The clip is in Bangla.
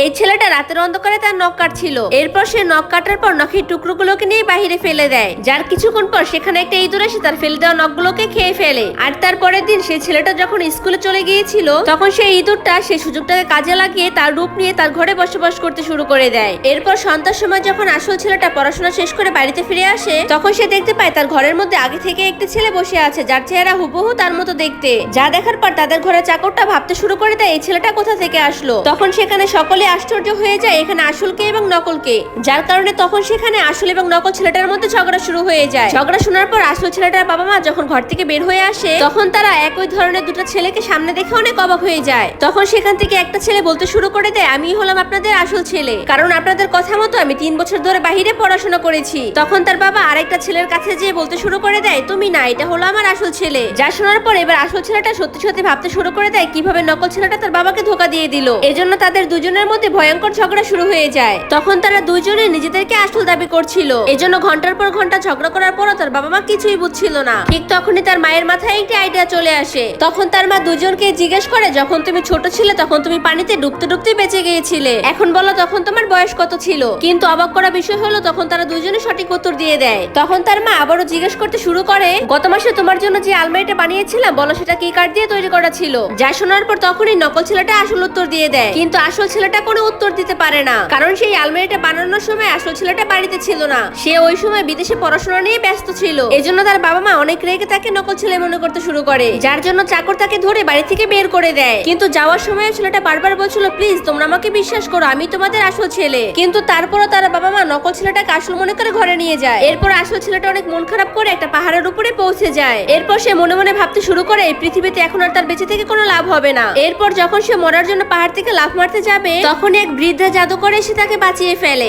এই ছেলেটা রাতের অন্ধকারে তার নখ কাটছিল। এরপর সে নখ কাটার পর নখের টুকরোগুলোকে নিয়ে বাহিরে ফেলে দেয়, যার কিছুক্ষণ পর সেখানে একটা ইঁদুর এসে তার ফেলে দেওয়া নখগুলোকে খেয়ে ফেলে। আর তার পরের দিন সেই ছেলেটা যখন স্কুলে চলে গিয়েছিল, তখন সেই ইঁদুরটা সেই সুযোগটাকে কাজে লাগিয়ে তার রূপ নিয়ে তার ঘরে বসবাস করতে শুরু করে দেয়। এরপর সন্ধ্যার সময় যখন আসল ছেলেটা পড়াশোনা শেষ করে বাড়িতে ফিরে আসে, তখন সে দেখতে পায় তার ঘরের মধ্যে আগে থেকে একটি ছেলে বসে আছে, যার চেহারা হুবহু তার মতো দেখতে। যা দেখার পর তাদের ঘরের চাকরটা ভাবতে শুরু করে দেয় এই ছেলেটা কোথা থেকে আসলো। তখন সেখানে সকলে আশ্চর্য হয়ে যায় এখানে আসলকে এবং নকলকে, যার কারণে তখন সেখানে আসল এবং নকল ছেলেটার মধ্যে ঝগড়া শুরু হয়ে যায়। ঝগড়া শোনার পর আসল ছেলেটার বাবা মা যখন ঘর থেকে বের হয়ে আসে, তখন তারা একই ধরনের দুটো ছেলেকে সামনে দেখে অনেক অবাক হয়ে যায়। তখন সেখান থেকে একটা ছেলে বলতে শুরু করে দেয়, আমি হলাম আপনাদের আসল ছেলে, কারণ আপনাদের কথা মতো আমি 3 বছর ধরে বাহিরে পড়াশোনা করেছি। তখন তার বাবা আরেকটা ছেলের কাছে যেয়ে বলতে শুরু করে দেয়, তুমি না, এটা হলো আমার আসল ছেলে। যা শোনার পর এবার আসল ছেলেটা সত্যি সত্যি ভাবতে শুরু করে দেয় কিভাবে নকল ছেলেটা তার বাবাকে ধোকা দিয়ে দিল। এজন্য তাদের দুজনের মধ্যে ভয়ঙ্কর ঝগড়া শুরু হয়ে যায়। তখন তারা দুইজনে নিজেদেরকে আসল দাবি করছিল। এজন্য ঘন্টার পর ঘন্টা ঝগড়া করার পরও তার বাবা মা কিছুই বুঝছিল না। ঠিক তখনই তার মায়ের মাথায় একটি আইডিয়া চলে আসে। তখন তার মা দুজনকে জিজ্ঞেস করে, যখন তুমি ছোট ছিলে তখন তুমি পানিতে ডুবতে ডুবতে বেঁচে গিয়েছিলে, এখন বলো তখন তোমার বয়স কত ছিল। কিন্তু অবাক করা বিষয় হলো তখন তারা দুজনে সঠিক উত্তর দিয়ে দেয়। তখন তার মা আবারও জিজ্ঞেস করতে শুরু করে, গত মাসে তোমার জন্য যে আলমারিটা বানিয়েছিলাম বলো সেটা কি কাঠ দিয়ে তৈরি করা ছিল। যা শোনার পর তখনই নকল ছেলেটা আসল উত্তর দিয়ে দেয়, কিন্তু আসল ছেলেটা কোনো উত্তর দিতে পারে না, কারণ সেই আলমারিটা বানানোর সময় আসল ছেলেটা বাড়িতে ছিল না। সে ওই সময় বিদেশে পড়াশোনা নিয়ে ব্যস্ত ছিল। এজন্য তার বাবা মা অনেক রেগে তাকে নকল ছেলে মনে করতে শুরু করে, যার জন্য চাকর তাকে ধরে বাড়ি থেকে বের করে দেয়। কিন্তু যাওয়ার সময় ছেলেটা বারবার বলছিল, প্লিজ তোমরা আমাকে বিশ্বাস করো, আমি তোমাদের আসল ছেলে। কিন্তু তারপরও তার বাবা মা নকল ছেলেটাকে আসল মনে করে ঘরে নিয়ে যায়। এরপর আসল ছেলেটা অনেক মন খারাপ করে একটা পাহাড়ের উপরে পৌঁছে যায়। এরপর সে মনে মনে ভাবতে শুরু করে এই পৃথিবীতে এখন আর তার বেঁচে থেকে কোনো লাভ হবে না। এরপর যখন সে মরার জন্য পাহাড় থেকে লাফ মারতে যাবে, তখন এক বৃদ্ধা জাদুকর এসে তাকে বাঁচিয়ে ফেলে।